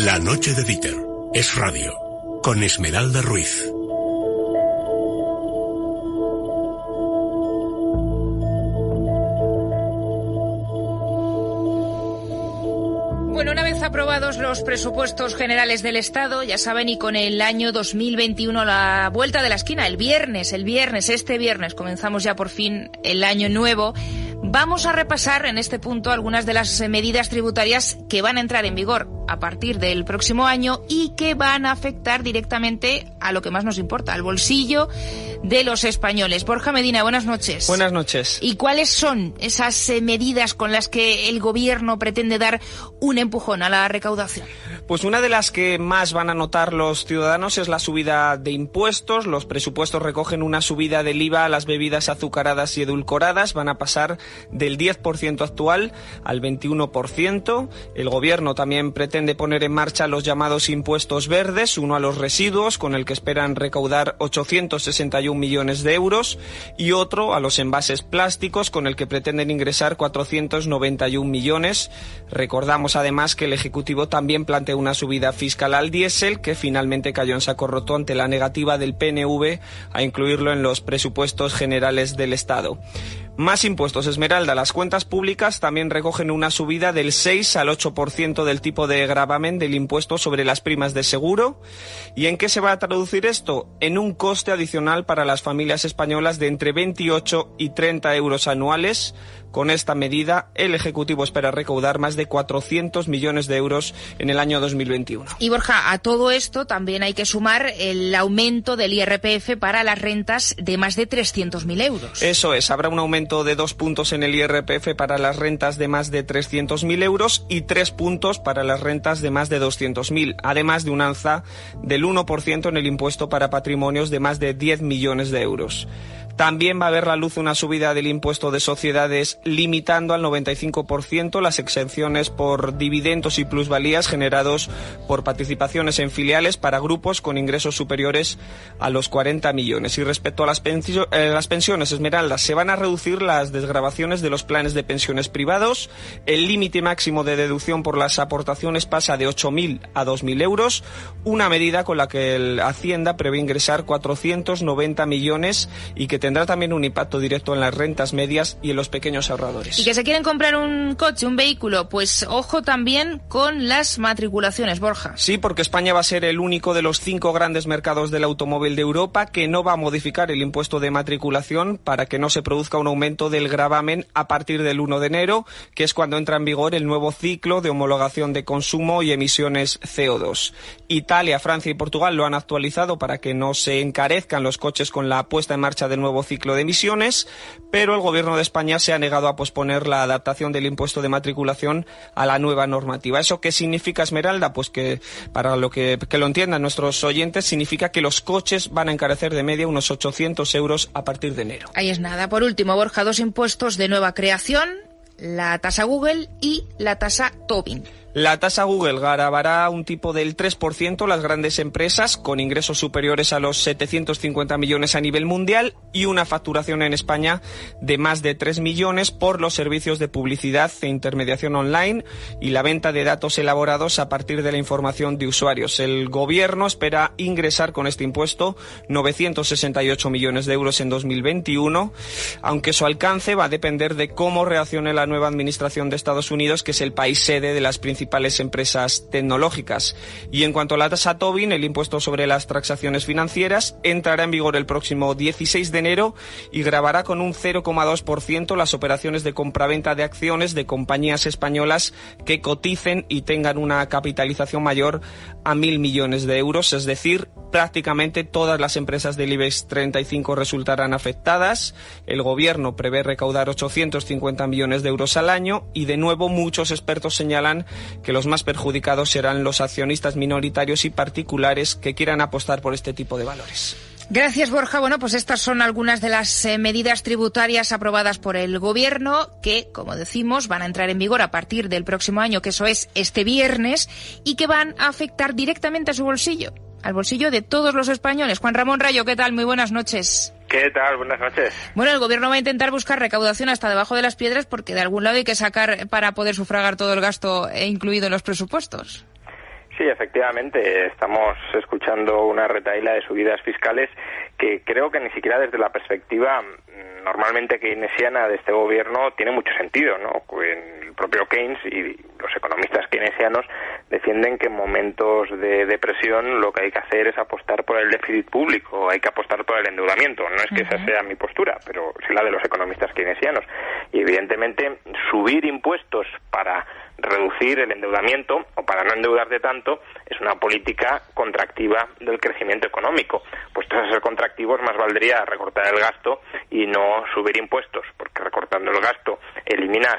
La noche de Dieter es radio, con Esmeralda Ruiz. Bueno, una vez aprobados los presupuestos generales del Estado, ya saben, y con el año 2021 a la vuelta de la esquina, este viernes comenzamos ya por fin el año nuevo. Vamos a repasar en este punto algunas de las medidas tributarias que van a entrar en vigor a partir del próximo año y que van a afectar directamente a lo que más nos importa, al bolsillo de los españoles. Borja Medina, buenas noches. Buenas noches. ¿Y cuáles son esas medidas con las que el Gobierno pretende dar un empujón a la recaudación? Pues una de las que más van a notar los ciudadanos es la subida de impuestos. Los presupuestos recogen una subida del IVA a las bebidas azucaradas y edulcoradas. Van a pasar del 10% actual al 21%. El Gobierno también pretende poner en marcha los llamados impuestos verdes, uno a los residuos, con el que esperan recaudar 861 millones de euros, y otro a los envases plásticos, con el que pretenden ingresar 491 millones. Recordamos además que el Ejecutivo también planteó una subida fiscal al diésel, que finalmente cayó en saco roto ante la negativa del PNV a incluirlo en los presupuestos generales del Estado. Más impuestos, Esmeralda. Las cuentas públicas también recogen una subida del 6 al 8% del tipo de gravamen del impuesto sobre las primas de seguro. ¿Y en qué se va a traducir esto? En un coste adicional para las familias españolas de entre 28 y 30 euros anuales. Con esta medida, el Ejecutivo espera recaudar más de 400 millones de euros en el año 2021. Y Borja, a todo esto también hay que sumar el aumento del IRPF para las rentas de más de 300.000 euros. Eso es, habrá un aumento de 2 puntos en el IRPF para las rentas de más de 300.000 euros y 3 puntos para las rentas de más de 200.000, además de un alza del 1% en el impuesto para patrimonios de más de 10 millones de euros. También va a ver la luz una subida del impuesto de sociedades, limitando al 95% las exenciones por dividendos y plusvalías generados por participaciones en filiales para grupos con ingresos superiores a los 40 millones. Y respecto a las pensiones, Esmeralda, se van a reducir las desgravaciones de los planes de pensiones privados. El límite máximo de deducción por las aportaciones pasa de 8.000 a 2.000 euros, una medida con la que Hacienda prevé ingresar 490 millones y que tendrá también un impacto directo en las rentas medias y en los pequeños ahorradores. Y que se quieren comprar un coche, un vehículo, pues ojo también con las matriculaciones, Borja. Sí, porque España va a ser el único de los 5 grandes mercados del automóvil de Europa que no va a modificar el impuesto de matriculación para que no se produzca un aumento del gravamen a partir del 1 de enero, que es cuando entra en vigor el nuevo ciclo de homologación de consumo y emisiones CO2. Italia, Francia y Portugal lo han actualizado para que no se encarezcan los coches con la puesta en marcha del nuevo ciclo de emisiones, pero el Gobierno de España se ha negado a posponer la adaptación del impuesto de matriculación a la nueva normativa. ¿Eso qué significa, Esmeralda? Pues que, para lo que lo entiendan nuestros oyentes, significa que los coches van a encarecer de media unos 800 euros a partir de enero. Ahí es nada. Por último, Borja, 2 impuestos de nueva creación: la tasa Google y la tasa Tobin. La tasa Google gravará un tipo del 3% las grandes empresas con ingresos superiores a los 750 millones a nivel mundial y una facturación en España de más de 3 millones por los servicios de publicidad e intermediación online y la venta de datos elaborados a partir de la información de usuarios. El Gobierno espera ingresar con este impuesto 968 millones de euros en 2021, aunque su alcance va a depender de cómo reaccione la nueva administración de Estados Unidos, que es el país sede de las principales empresas tecnológicas. Y en cuanto a la tasa Tobin, el impuesto sobre las transacciones financieras, entrará en vigor el próximo 16 de enero y gravará con un 0,2% las operaciones de compraventa de acciones de compañías españolas que coticen y tengan una capitalización mayor a 1.000 millones de euros, es decir, prácticamente todas las empresas del IBEX 35 resultarán afectadas. El Gobierno prevé recaudar 850 millones de euros al año y, de nuevo, muchos expertos señalan que los más perjudicados serán los accionistas minoritarios y particulares que quieran apostar por este tipo de valores. Gracias, Borja. Bueno, pues estas son algunas de las medidas tributarias aprobadas por el Gobierno que, como decimos, van a entrar en vigor a partir del próximo año, que eso es este viernes, y que van a afectar directamente a su bolsillo, al bolsillo de todos los españoles. Juan Ramón Rayo, ¿qué tal? Muy buenas noches. ¿Qué tal? Buenas noches. Bueno, el Gobierno va a intentar buscar recaudación hasta debajo de las piedras porque de algún lado hay que sacar para poder sufragar todo el gasto incluido en los presupuestos. Sí, efectivamente, estamos escuchando una retahíla de subidas fiscales que creo que ni siquiera desde la perspectiva normalmente keynesiana de este gobierno tiene mucho sentido, ¿no? El propio Keynes y los economistas keynesianos defienden que en momentos de depresión lo que hay que hacer es apostar por el déficit público, hay que apostar por el endeudamiento. No es que esa sea mi postura, pero sí la de los economistas keynesianos. Y evidentemente subir impuestos para reducir el endeudamiento o para no endeudarte tanto es una política contractiva del crecimiento económico. Puestos a ser contractivos, más valdría recortar el gasto y no subir impuestos, porque recortando el gasto eliminas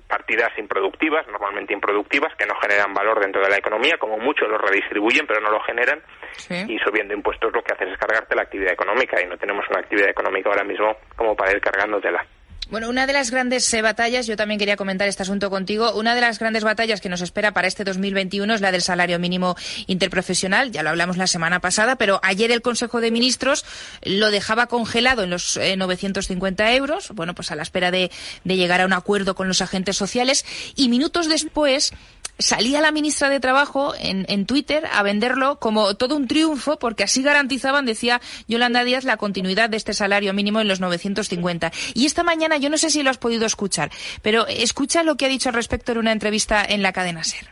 partidas improductivas, normalmente improductivas, que no generan valor dentro de la economía, como mucho lo redistribuyen pero no lo generan, sí. Y subiendo impuestos lo que haces es cargarte la actividad económica y no tenemos una actividad económica ahora mismo como para ir cargándotela. Bueno, una de las grandes batallas, yo también quería comentar este asunto contigo, una de las grandes batallas que nos espera para este 2021 es la del salario mínimo interprofesional, ya lo hablamos la semana pasada, pero ayer el Consejo de Ministros lo dejaba congelado en los 950 euros, bueno, pues a la espera de llegar a un acuerdo con los agentes sociales, y minutos después salía la ministra de Trabajo en Twitter a venderlo como todo un triunfo, porque así garantizaban, decía Yolanda Díaz, la continuidad de este salario mínimo en los 950. Y esta mañana, yo no sé si lo has podido escuchar, pero escucha lo que ha dicho al respecto en una entrevista en la cadena SER.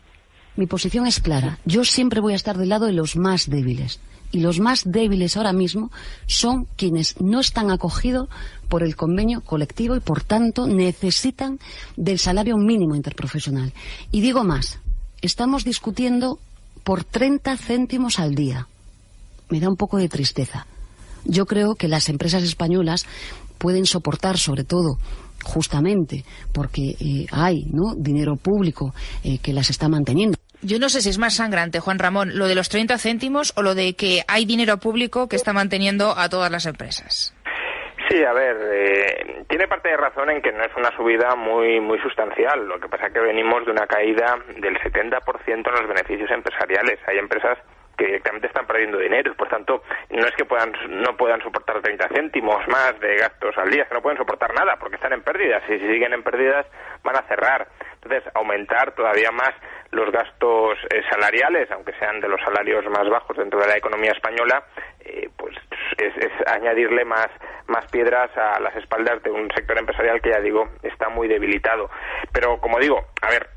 Mi posición es clara. Yo siempre voy a estar del lado de los más débiles. Y los más débiles ahora mismo son quienes no están acogidos por el convenio colectivo y, por tanto, necesitan del salario mínimo interprofesional. Y digo más, estamos discutiendo por 30 céntimos al día. Me da un poco de tristeza. Yo creo que las empresas españolas pueden soportar, sobre todo, justamente porque hay, ¿no?, dinero público que las está manteniendo. Yo no sé si es más sangrante, Juan Ramón, lo de los 30 céntimos o lo de que hay dinero público que está manteniendo a todas las empresas. Sí, a ver, tiene parte de razón en que no es una subida muy sustancial. Lo que pasa es que venimos de una caída del 70% en los beneficios empresariales. Hay empresas que directamente están perdiendo dinero, por tanto, no es que no puedan soportar 30 céntimos más de gastos al día, es que no pueden soportar nada porque están en pérdidas, y si siguen en pérdidas van a cerrar. Entonces, aumentar todavía más los gastos salariales, aunque sean de los salarios más bajos dentro de la economía española, pues es añadirle más piedras a las espaldas de un sector empresarial que, ya digo, está muy debilitado. Pero, como digo, a ver,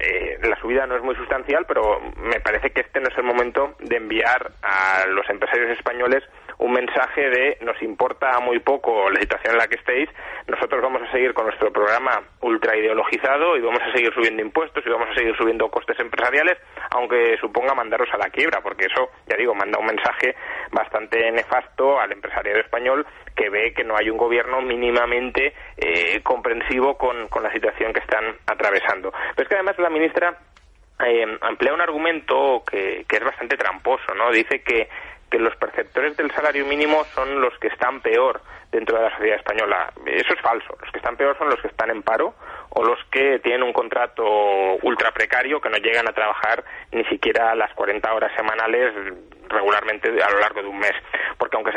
la subida no es muy sustancial, pero me parece que este no es el momento de enviar a los empresarios españoles un mensaje de nos importa muy poco la situación en la que estéis, nosotros vamos a seguir con nuestro programa ultra ideologizado y vamos a seguir subiendo impuestos y vamos a seguir subiendo costes empresariales, aunque suponga mandaros a la quiebra, porque eso, ya digo, manda un mensaje bastante nefasto al empresariado español, que ve que no hay un gobierno mínimamente comprensivo con la situación que están atravesando. Pero es que además la ministra emplea un argumento que es bastante tramposo, ¿no? Dice que los perceptores del salario mínimo son los que están peor dentro de la sociedad española. Eso es falso. Los que están peor son los que están en paro o los que tienen un contrato ultra precario que no llegan a trabajar ni siquiera las 40 horas semanales regularmente a lo largo de un mes. Porque aunque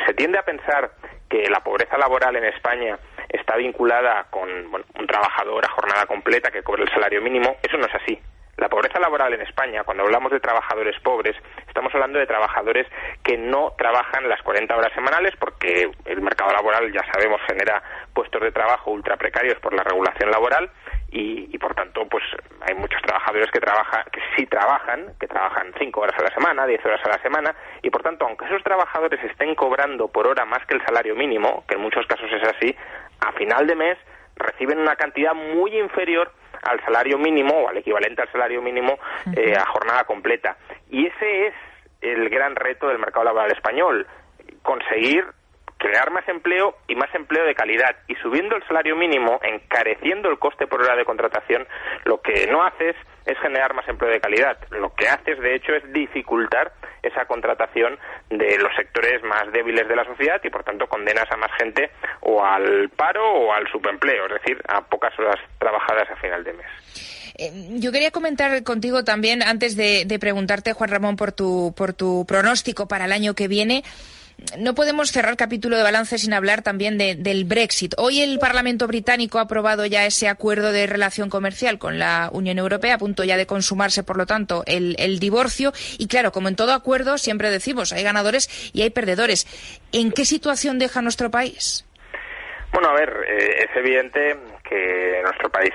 se tiende a pensar que la pobreza laboral en España está vinculada con un trabajador a jornada completa que cobre el salario mínimo, eso no es así. La pobreza laboral en España, cuando hablamos de trabajadores pobres, estamos hablando de trabajadores que no trabajan las 40 horas semanales porque el mercado laboral, ya sabemos, genera puestos de trabajo ultra precarios por la regulación laboral y por tanto, pues hay muchos trabajadores que sí trabajan, que trabajan 5 horas a la semana, 10 horas a la semana, y por tanto, aunque esos trabajadores estén cobrando por hora más que el salario mínimo, que en muchos casos es así, a final de mes reciben una cantidad muy inferior al salario mínimo o al equivalente al salario mínimo a jornada completa. Y ese es el gran reto del mercado laboral español, conseguir crear más empleo y más empleo de calidad. Y subiendo el salario mínimo, encareciendo el coste por hora de contratación, lo que no haces es generar más empleo de calidad. Lo que haces, de hecho, es dificultar esa contratación de los sectores más débiles de la sociedad y, por tanto, condenas a más gente o al paro o al subempleo, es decir, a pocas horas trabajadas a final de mes. Yo quería comentar contigo también, antes de preguntarte, Juan Ramón, por tu pronóstico para el año que viene. no podemos cerrar capítulo de balance sin hablar también del Brexit. Hoy el Parlamento británico ha aprobado ya ese acuerdo de relación comercial con la Unión Europea, a punto ya de consumarse, por lo tanto, el divorcio. Y claro, como en todo acuerdo, siempre decimos, hay ganadores y hay perdedores. ¿En qué situación deja nuestro país? Bueno, a ver, es evidente que nuestro país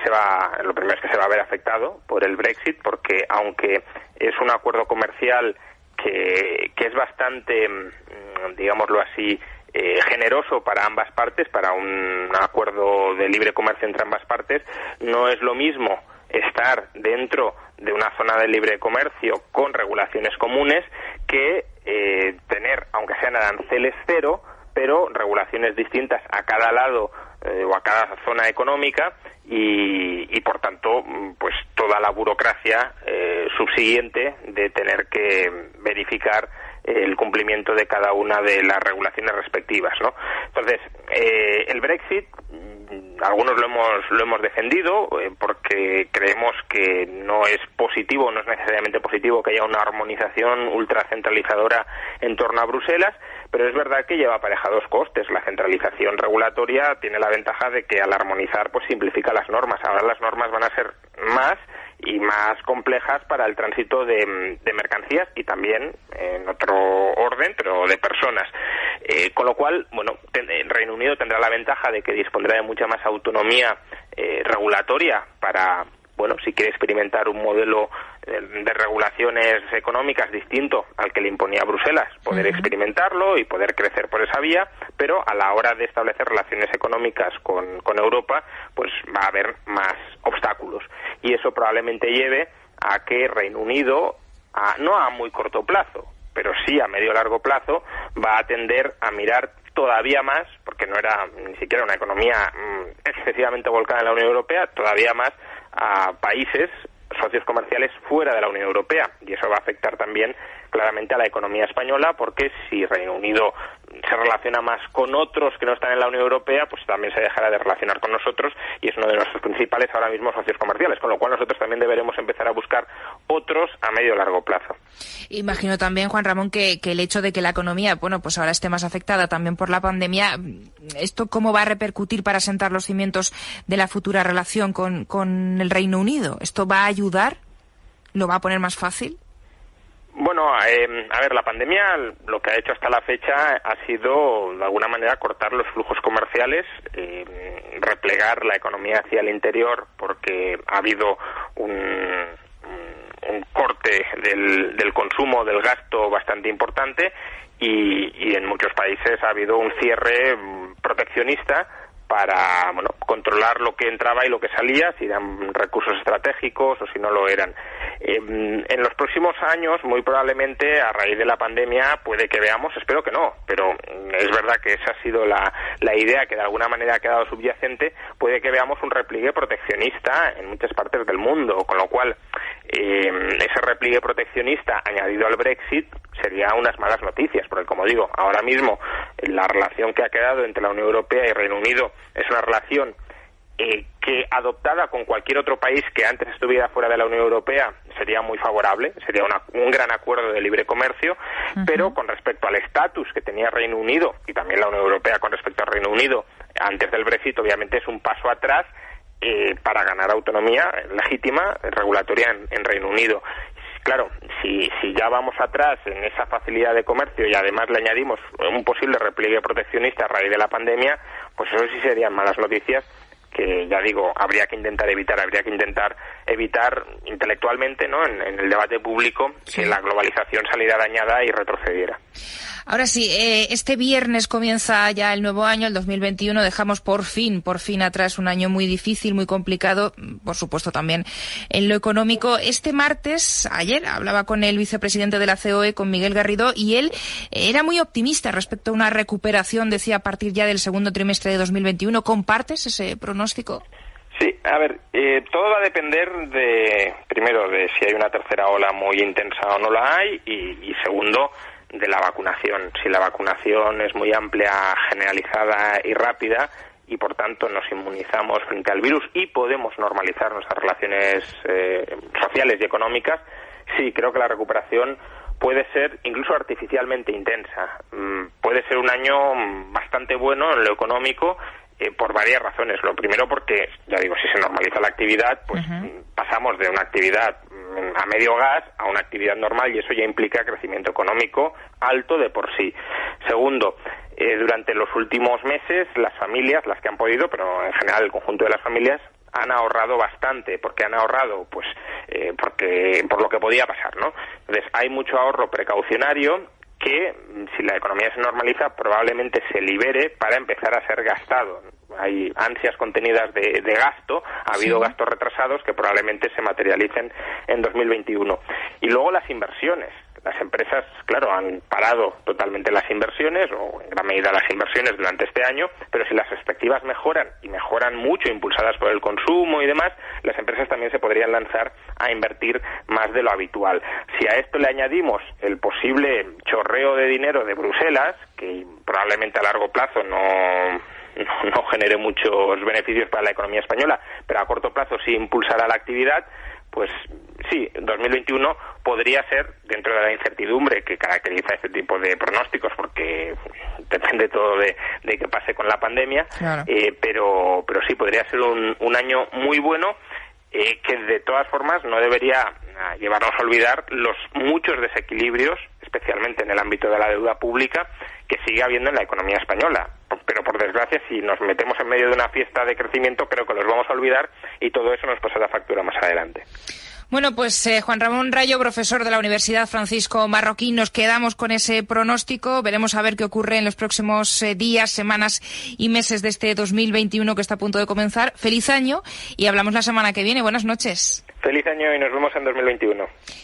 lo primero es que se va a ver afectado por el Brexit, porque aunque es un acuerdo comercial que es bastante, digámoslo así, generoso para ambas partes, para un acuerdo de libre comercio entre ambas partes, no es lo mismo estar dentro de una zona de libre comercio con regulaciones comunes que tener, aunque sean aranceles cero, pero regulaciones distintas a cada lado o a cada zona económica y por tanto pues toda la burocracia subsiguiente de tener que verificar el cumplimiento de cada una de las regulaciones respectivas, ¿no? Entonces, el Brexit, algunos lo hemos defendido porque creemos que no es positivo, no es necesariamente positivo que haya una armonización ultracentralizadora en torno a Bruselas, pero es verdad que lleva aparejados costes. La centralización regulatoria tiene la ventaja de que al armonizar pues simplifica las normas. Ahora las normas van a ser más y más complejas para el tránsito de mercancías y también en otro orden, pero de personas. Con lo cual, bueno, el Reino Unido tendrá la ventaja de que dispondrá de mucha más autonomía regulatoria para, bueno, si quiere experimentar un modelo de regulaciones económicas distinto al que le imponía Bruselas, poder experimentarlo y poder crecer por esa vía, pero a la hora de establecer relaciones económicas con Europa, pues va a haber más obstáculos. Y eso probablemente lleve a que Reino Unido, no a muy corto plazo, pero sí a medio largo plazo, va a tender a mirar todavía más, porque no era ni siquiera una economía excesivamente volcada en la Unión Europea, todavía más a países socios comerciales fuera de la Unión Europea, y eso va a afectar también claramente a la economía española, porque si Reino Unido se relaciona más con otros que no están en la Unión Europea, pues también se dejará de relacionar con nosotros y es uno de nuestros principales ahora mismo socios comerciales, con lo cual nosotros también deberemos empezar a buscar otros a medio o largo plazo. Imagino también, Juan Ramón, que el hecho de que la economía, bueno, pues ahora esté más afectada también por la pandemia, ¿esto cómo va a repercutir para sentar los cimientos de la futura relación con el Reino Unido? ¿Esto va a ayudar? ¿Lo va a poner más fácil? Bueno, a ver, la pandemia lo que ha hecho hasta la fecha ha sido, de alguna manera, cortar los flujos comerciales, replegar la economía hacia el interior, porque ha habido un corte del consumo, del gasto bastante importante, y en muchos países ha habido un cierre proteccionista para, bueno, controlar lo que entraba y lo que salía, si eran recursos estratégicos o si no lo eran. En los próximos años, muy probablemente, a raíz de la pandemia, puede que veamos, espero que no, pero es verdad que esa ha sido la idea que de alguna manera ha quedado subyacente, puede que veamos un repliegue proteccionista en muchas partes del mundo, con lo cual ese repliegue proteccionista añadido al Brexit sería unas malas noticias, porque como digo, ahora mismo la relación que ha quedado entre la Unión Europea y Reino Unido es una relación que adoptada con cualquier otro país que antes estuviera fuera de la Unión Europea sería muy favorable, sería un gran acuerdo de libre comercio, pero con respecto al estatus que tenía Reino Unido y también la Unión Europea con respecto al Reino Unido antes del Brexit, obviamente es un paso atrás para ganar autonomía legítima regulatoria en Reino Unido. Claro, si ya vamos atrás en esa facilidad de comercio y además le añadimos un posible repliegue proteccionista a raíz de la pandemia, pues eso sí serían malas noticias que, ya digo, habría que intentar evitar intelectualmente, ¿no?, en el debate público, que la globalización saliera dañada y retrocediera. Ahora sí, este viernes comienza ya el nuevo año, el 2021. Dejamos por fin atrás un año muy difícil, muy complicado, por supuesto también en lo económico. Este martes, ayer, hablaba con el vicepresidente de la COE, con Miguel Garrido, y él era muy optimista respecto a una recuperación, decía, a partir ya del segundo trimestre de 2021. ¿Compartes ese pronóstico? Sí, a ver, todo va a depender primero, de si hay una tercera ola muy intensa o no la hay, y segundo, de la vacunación. Si la vacunación es muy amplia, generalizada y rápida, y por tanto nos inmunizamos frente al virus y podemos normalizar nuestras relaciones sociales y económicas, sí, creo que la recuperación puede ser incluso artificialmente intensa. Puede ser un año bastante bueno en lo económico, por varias razones. Lo primero porque, ya digo, si se normaliza la actividad, pues pasamos de una actividad a medio gas a una actividad normal, y eso ya implica crecimiento económico alto de por sí. Segundo, durante los últimos meses las familias, las que han podido, pero en general el conjunto de las familias, han ahorrado bastante. ¿Por qué han ahorrado? Pues porque por lo que podía pasar, ¿no? Entonces hay mucho ahorro precaucionario que, si la economía se normaliza, probablemente se libere para empezar a ser gastado. Hay ansias contenidas de gasto, ha habido gastos retrasados que probablemente se materialicen en 2021. Y luego las inversiones. Las empresas, claro, han parado totalmente las inversiones, o en gran medida las inversiones durante este año, pero si las perspectivas mejoran, y mejoran mucho, impulsadas por el consumo y demás, las empresas también se podrían lanzar a invertir más de lo habitual. Si a esto le añadimos el posible chorreo de dinero de Bruselas, que probablemente a largo plazo no genere muchos beneficios para la economía española, pero a corto plazo sí impulsará la actividad, pues sí, 2021 podría ser, dentro de la incertidumbre que caracteriza este tipo de pronósticos, porque depende todo de qué pase con la pandemia, claro. Pero sí podría ser un año muy bueno, que de todas formas no debería llevarnos a olvidar los muchos desequilibrios, especialmente en el ámbito de la deuda pública, que sigue habiendo en la economía española. Pero por desgracia, si nos metemos en medio de una fiesta de crecimiento, creo que los vamos a olvidar, y todo eso nos pasará factura más adelante. Bueno, pues Juan Ramón Rayo, profesor de la Universidad Francisco Marroquín, nos quedamos con ese pronóstico. Veremos a ver qué ocurre en los próximos días, semanas y meses de este 2021 que está a punto de comenzar. Feliz año, y hablamos la semana que viene. Buenas noches. Feliz año y nos vemos en 2021.